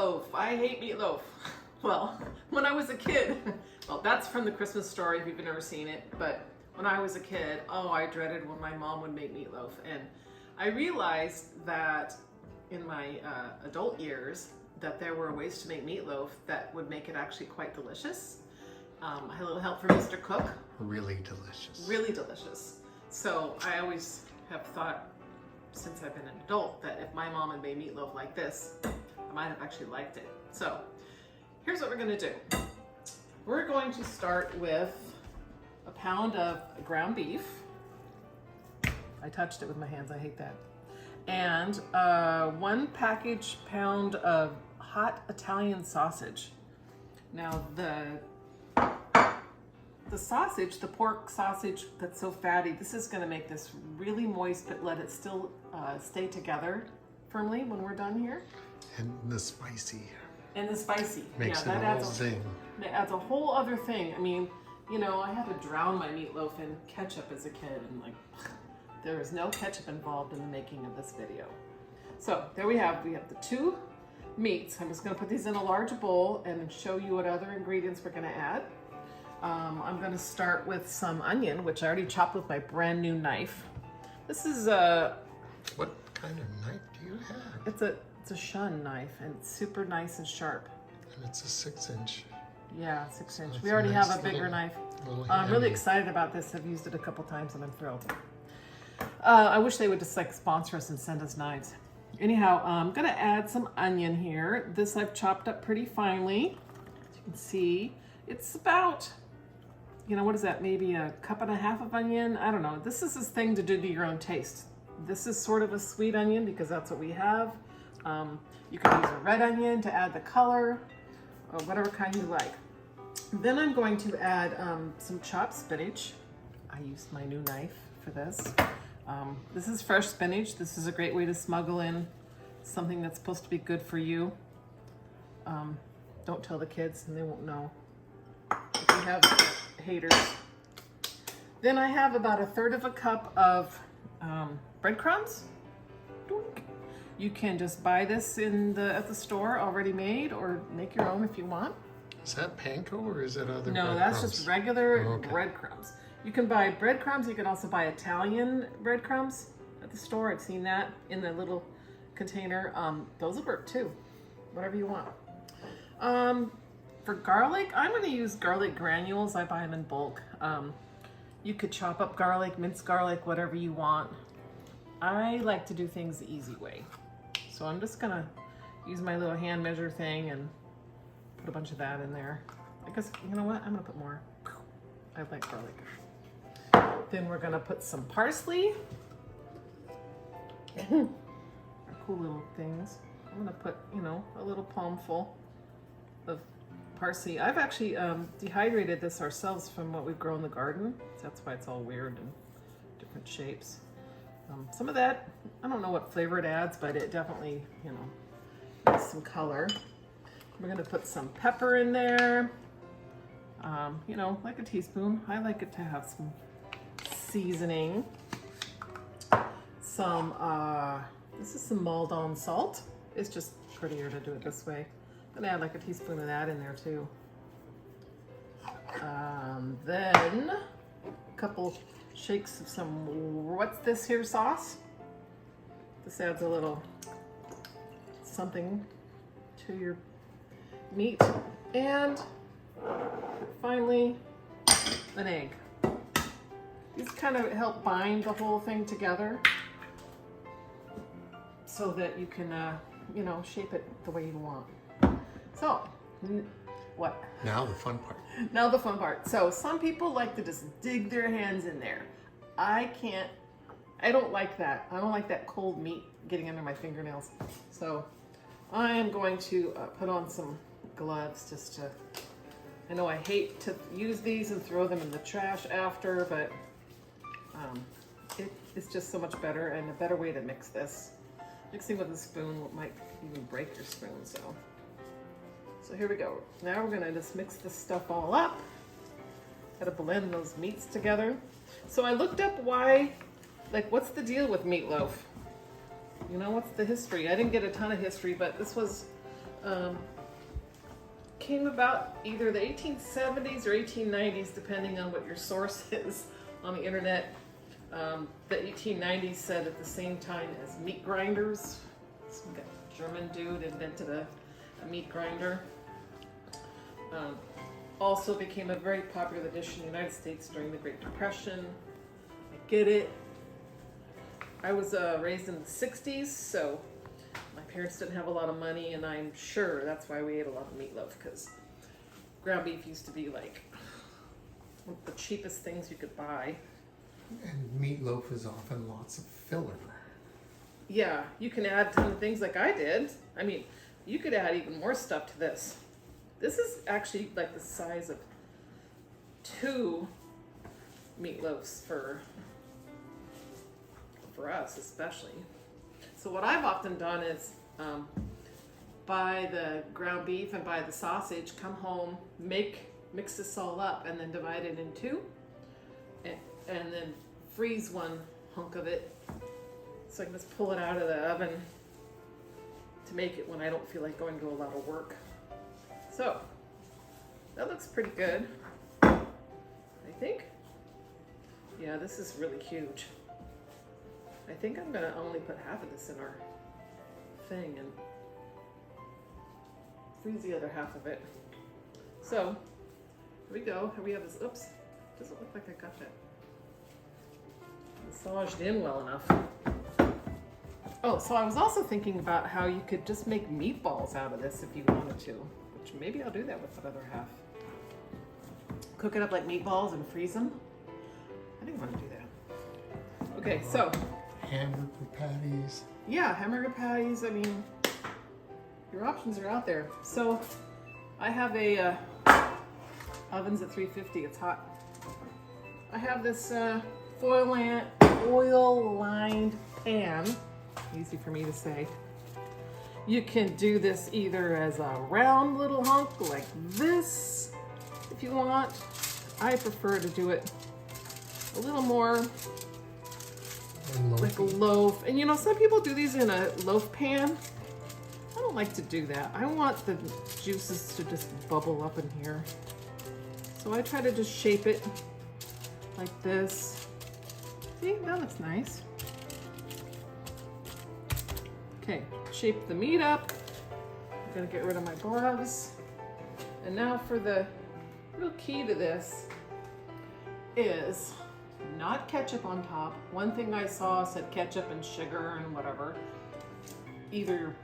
meatloaf. I hate meatloaf. Well, when I was a kid, well, that's from the Christmas Story if you've never seen it, but when I was a kid, oh, I dreaded when my mom would make meatloaf. And I realized that in my adult years that there were ways to make meatloaf that would make it actually quite delicious. I had a little help from Mr. Cook. Really delicious. Really delicious. So I always have thought, since I've been an adult, that if my mom had made meatloaf like this, I might have actually liked it. So here's what we're gonna do. We're going to start with a pound of ground beef. I touched it with my hands, I hate that. And 1 pound of hot Italian sausage. Now the sausage, the pork sausage that's so fatty, this is gonna make this really moist, but let it still stay together firmly when we're done here. And the spicy. And the spicy. Makes yeah, it that a whole thing. That adds a whole other thing. I mean, you know, I had to drown my meatloaf in ketchup as a kid, and like, there is no ketchup involved in the making of this video. So there we have the 2 meats. I'm just gonna put these in a large bowl and show you what other ingredients we're gonna add. I'm gonna start with some onion, which I already chopped with my brand new knife. This is What kind of knife do you have? it's a shun knife, and it's super nice and sharp. And it's a 6-inch. Yeah, 6-inch. That's We already nice have a bigger little- knife. little I'm really handy. excited about this. I've used it a couple times and I'm thrilled. I wish they would just like sponsor us and send us knives. Anyhow, I'm gonna add some onion here. This I've chopped up pretty finely. As you can see, it's about, you know, what is that? Maybe a 1.5 cups of onion. I don't know. This is this thing to do to your own taste. This is sort of a sweet onion because that's what we have. You can use a red onion to add the color, or whatever kind you like. Then I'm going to add some chopped spinach. I used my new knife for this. This is fresh spinach. This is a great way to smuggle in something that's supposed to be good for you. Don't tell the kids and they won't know. If you have haters. Then I have about 1/3 cup of breadcrumbs. You can just buy this at the store already made, or make your own if you want. Is that panko or is it other No, that's breadcrumbs? just regular Oh, okay. breadcrumbs. You can buy breadcrumbs. You can also buy Italian breadcrumbs at the store. I've seen that in the little container. Those will work too, whatever you want. For garlic, I'm going to use garlic granules. I buy them in bulk. You could chop up garlic, mince garlic, whatever you want. I like to do things the easy way. So I'm just going to use my little hand measure thing and put a bunch of that in there. I guess, you know what? I'm going to put more. I like garlic. Then we're going to put some parsley. Our cool little things. I'm going to put, you know, a little palmful of parsley. I've actually dehydrated this ourselves from what we've grown in the garden. So that's why it's all weird and different shapes. Some of that, I don't know what flavor it adds, but it definitely, you know, adds some color. We're gonna put some pepper in there. You know, like a teaspoon. I like it to have some seasoning. Some, this is some Maldon salt. It's just prettier to do it this way. I'm gonna add like a teaspoon of that in there too. Then a couple shakes of some, what's this here sauce? This adds a little something to your meat. And finally, an egg. These kind of help bind the whole thing together so that you can, you know, shape it the way you want. So, what? Now the fun part. Now the fun part. So some people like to just dig their hands in there. I can't, I don't like that. I don't like that cold meat getting under my fingernails. So I am going to put on some gloves just to, I know I hate to use these and throw them in the trash after, but it's just so much better and a better way to mix this. Mixing with a spoon might even break your spoon, so here we go. Now we're gonna just mix this stuff all up. Gotta blend those meats together. So I looked up why, like, what's the deal with meatloaf? You know, what's the history? I didn't get a ton of history, but this was came about either the 1870s or 1890s, depending on what your source is on the internet. The 1890s said at the same time as meat grinders. Some German dude invented a meat grinder. Also became a very popular dish in the United States during the Great Depression. I get it. I was raised in the 60s, so my parents didn't have a lot of money, and I'm sure that's why we ate a lot of meatloaf, because ground beef used to be like one of the cheapest things you could buy. And meatloaf is often lots of filler. Yeah, you can add a ton of things like I did. I mean, you could add even more stuff to this. This is actually like the size of 2 meatloafs for us especially. So what I've often done is buy the ground beef and buy the sausage, come home, mix this all up, and then divide it in 2, and then freeze one hunk of it so I can just pull it out of the oven to make it when I don't feel like going to a lot of work. So that looks pretty good, I think. Yeah, this is really huge. I think I'm gonna only put half of this in our thing and freeze the other half of it. So here we go. Here we have this. Oops, doesn't look like I got that massaged in well enough. Oh, so I was also thinking about how you could just make meatballs out of this if you wanted to, which maybe I'll do that with the other half. Cook it up like meatballs and freeze them. I didn't want to do that. Okay, so. Hamburger patties. Yeah, hamburger patties. I mean, your options are out there. So I have a oven's at 350. It's hot. I have this foil-lined pan. Easy for me to say. You can do this either as a round little hunk like this if you want. I prefer to do it a little more like a loaf. And you know, some people do these in a loaf pan. I don't like to do that. I want the juices to just bubble up in here. So I try to just shape it like this. See, that looks nice. Okay, shape the meat up. I'm gonna get rid of my gloves. And now for the real key to this is not ketchup on top. One thing I saw said ketchup and sugar and whatever. Either,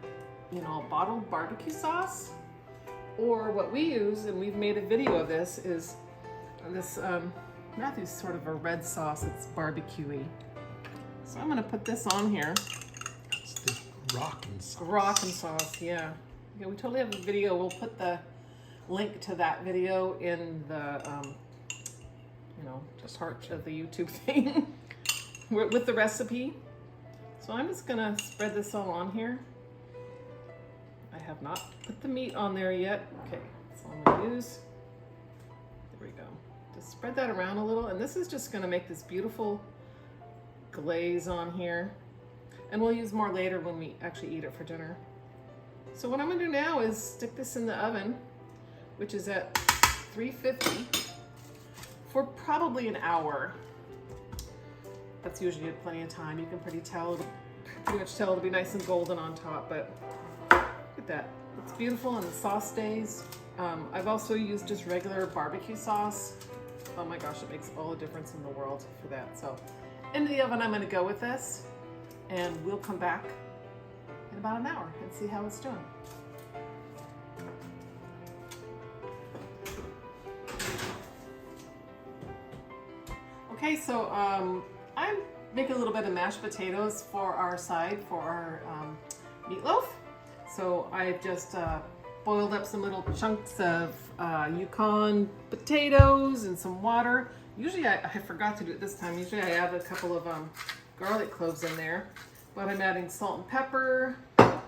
you know, bottled barbecue sauce, or what we use, and we've made a video of this, is this Matthew's sort of a red sauce. It's barbecue-y. So I'm gonna put this on here. It's the rockin' sauce. Rockin' sauce, yeah. Yeah, we totally have a video. We'll put the link to that video in the you know, just heart of the YouTube thing with the recipe. So I'm just gonna spread this all on here. I have not put the meat on there yet. Okay, that's all I'm gonna use. There we go. Just spread that around a little, and this is just gonna make this beautiful glaze on here. And we'll use more later when we actually eat it for dinner. So what I'm gonna do now is stick this in the oven, which is at 350. For probably an hour. That's usually plenty of time. You can pretty much tell it'll be nice and golden on top, but look at that. It's beautiful and the sauce stays. I've also used just regular barbecue sauce. Oh my gosh, it makes all the difference in the world for that. So into the oven I'm gonna go with this, and we'll come back in about an hour and see how it's doing. Okay, so I'm making a little bit of mashed potatoes for our side, for our meatloaf. So I've just boiled up some little chunks of Yukon potatoes and some water. Usually I forgot to do it this time. Usually I add a couple of garlic cloves in there, but I'm adding salt and pepper. I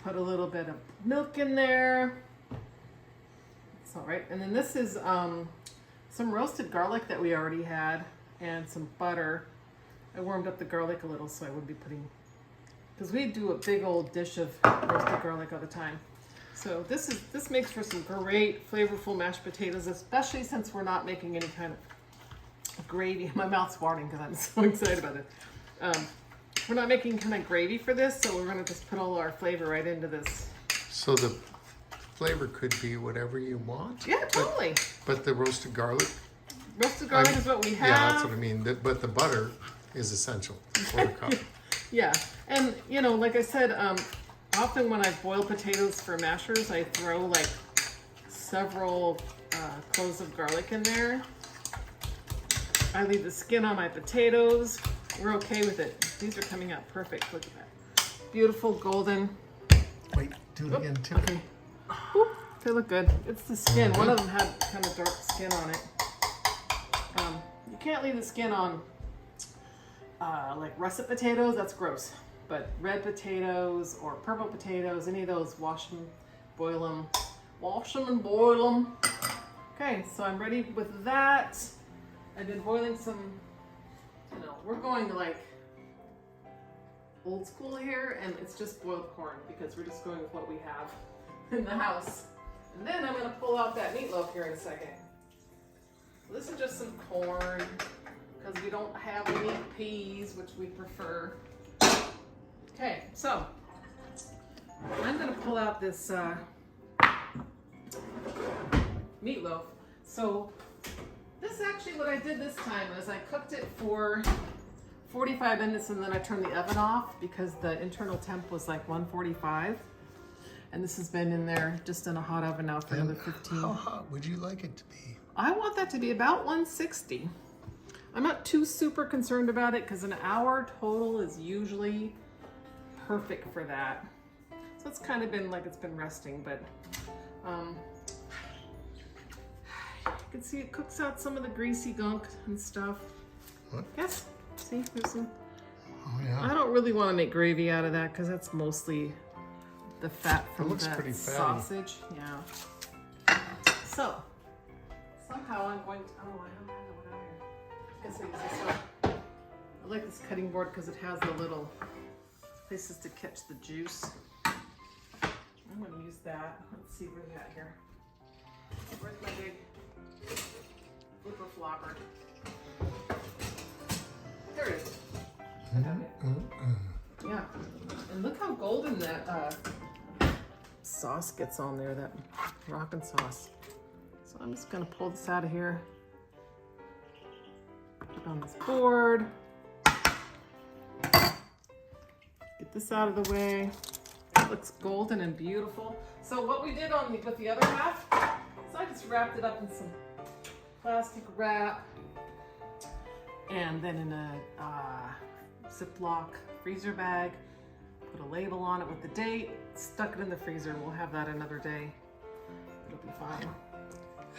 put a little bit of milk in there. That's all right. And then this is some roasted garlic that we already had, and some butter. I warmed up the garlic a little so I wouldn't be putting, because we do a big old dish of roasted garlic all the time. So this makes for some great flavorful mashed potatoes, especially since we're not making any kind of gravy. My mouth's watering because I'm so excited about it. We're not making kind of gravy for this, so we're gonna just put all our flavor right into this. So the flavor could be whatever you want. Yeah, totally. But the roasted garlic. Roasted garlic is what we have. Yeah, that's what I mean. But the butter is essential for the cup. Yeah, and you know, like I said, often when I boil potatoes for mashers, I throw like several cloves of garlic in there. I leave the skin on my potatoes. We're okay with it. These are coming out perfect. Look at that. Beautiful golden. Wait, do it again too. Okay. Whoop, they look good. It's the skin. One of them had kind of dark skin on it. You can't leave the skin on like russet potatoes. That's gross. But red potatoes or purple potatoes, any of those, wash them, boil them. Wash them and boil them. Okay, so I'm ready with that. I've been boiling some, you know, we're going like old school here, and it's just boiled corn because we're just going with what we have in the house. And then I'm gonna pull out that meatloaf here in a second. So this is just some corn because we don't have any peas, which we prefer. Okay, so I'm gonna pull out this meatloaf. So this actually, what I did this time is I cooked it for 45 minutes and then I turned the oven off because the internal temp was like 145. And this has been in there just in a hot oven now for another 15. How hot would you like it to be? I want that to be about 160. I'm not too super concerned about it because an hour total is usually perfect for that. So it's kind of been like it's been resting, but you can see it cooks out some of the greasy gunk and stuff. What? Yes, see, there's some. Oh yeah. I don't really want to make gravy out of that because that's mostly the fat from looks that pretty fatty. sausage. Yeah. So somehow I'm going to. Oh, I don't have it out here. I guess I use this one. I like this cutting board because it has the little places to catch the juice. I'm going to use that. Let's see what we got here. Where's my big flipper flopper? There it is. I got it. Yeah. And look how golden that sauce gets on there, that rockin' sauce. So I'm just going to pull this out of here. Put it on this board. Get this out of the way. It looks golden and beautiful. So what we did with the other half, so I just wrapped it up in some plastic wrap and then in a Ziploc freezer bag, put a label on it with the date, stuck it in the freezer. We'll have that another day. It'll be fine.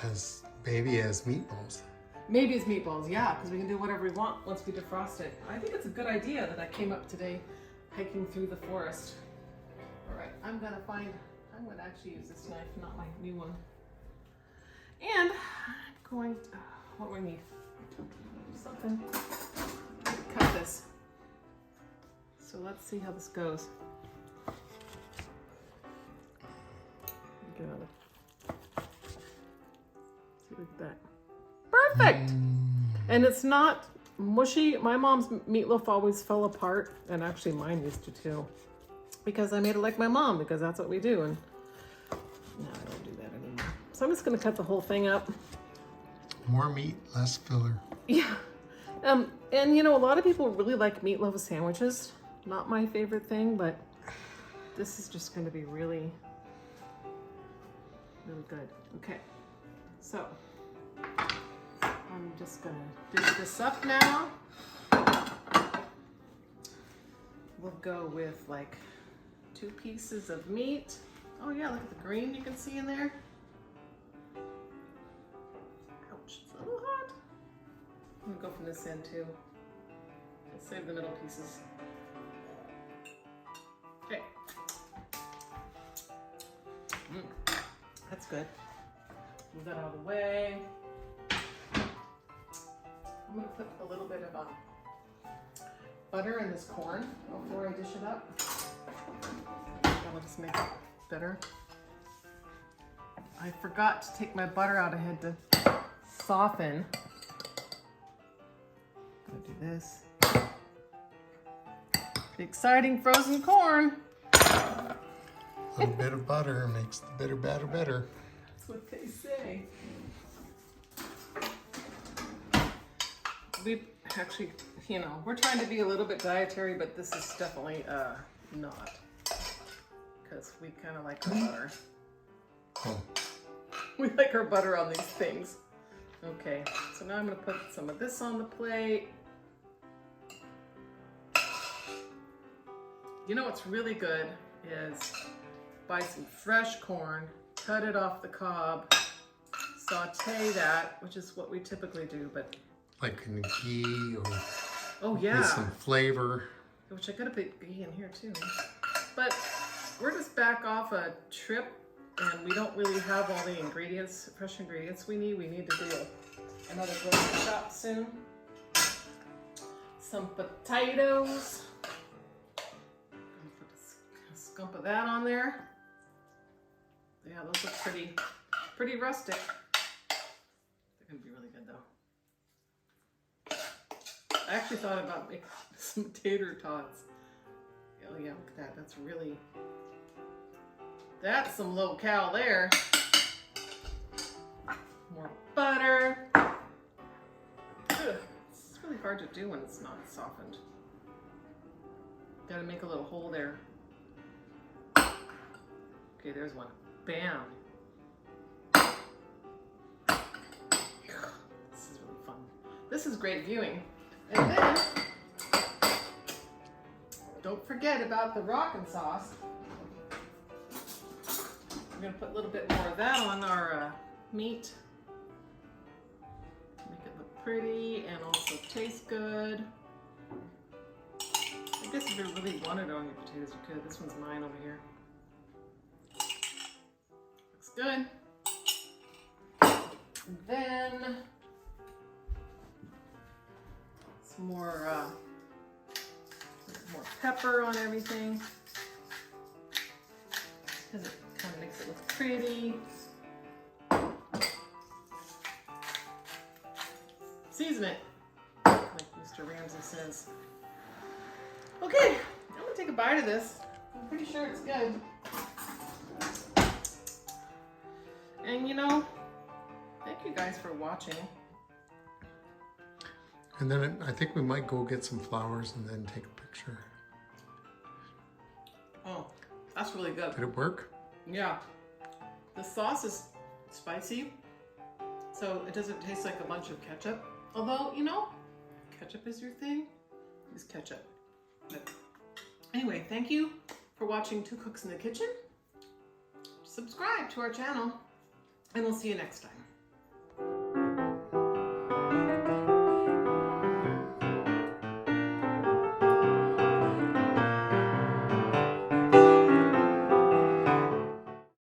As baby as meatballs. Maybe it's meatballs, yeah, because we can do whatever we want once we defrost it. I think it's a good idea that I came up today hiking through the forest. All right, I'm gonna actually use this knife, not my new one. And I'm going to, what do I need? Something. Cut this. So let's see how this goes. Get out of. See, look at that. Perfect! And it's not mushy. My mom's meatloaf always fell apart, and actually mine used to too. Because I made it like my mom, because that's what we do. And no, I don't do that anymore. So I'm just gonna cut the whole thing up. More meat, less filler. Yeah. And you know, a lot of people really like meatloaf sandwiches. Not my favorite thing, but this is just gonna be really, really good. Okay, so I'm just gonna dish this up now. We'll go with like 2 pieces of meat. Oh yeah, look at the green you can see in there. Ouch, it's a little hot. I'm gonna go from this end too. I'll save the middle pieces. Okay. That's good. Move that out of the way. I'm gonna put a little bit of butter in this corn before I dish it up. That'll just make it better. I forgot to take my butter out. I had to soften. I'm gonna do this. The exciting frozen corn. A little bit of butter makes the bitter batter better. That's what they say. We actually, you know, we're trying to be a little bit dietary, but this is definitely not. Because we kind of like our butter. Oh. We like our butter on these things. Okay, so now I'm going to put some of this on the plate. You know what's really good is buy some fresh corn, cut it off the cob, saute that, which is what we typically do, but... Like in ghee or oh yeah, with some flavor. Which I gotta put ghee in here too. But we're just back off a trip and we don't really have all the ingredients, fresh ingredients we need. We need to do another grocery shop soon. Some potatoes. Put a scump of that on there. Yeah, those look pretty rustic. They're gonna be really good though. I actually thought about making some tater tots. Oh yeah, look at that. That's some low cal there. More butter. Ugh, it's really hard to do when it's not softened. Gotta make a little hole there. Okay, there's one. Bam. This is really fun. This is great viewing. And then, don't forget about the rockin' sauce. We're gonna put a little bit more of that on our meat. Make it look pretty and also taste good. I guess if you really wanted it on your potatoes, you could. This one's mine over here. Looks good. And then some more pepper on everything because it kind of makes it look pretty. Season it, like Mr. Ramsay says. Okay, I'm gonna take a bite of this. I'm pretty sure it's good. And you know, thank you guys for watching. And then I think we might go get some flowers and then take a picture. Oh, that's really good. Did it work? Yeah. The sauce is spicy, so it doesn't taste like a bunch of ketchup. Although, you know, ketchup is your thing. Use ketchup. But anyway, thank you for watching Two Cooks in the Kitchen. Subscribe to our channel, and we'll see you next time.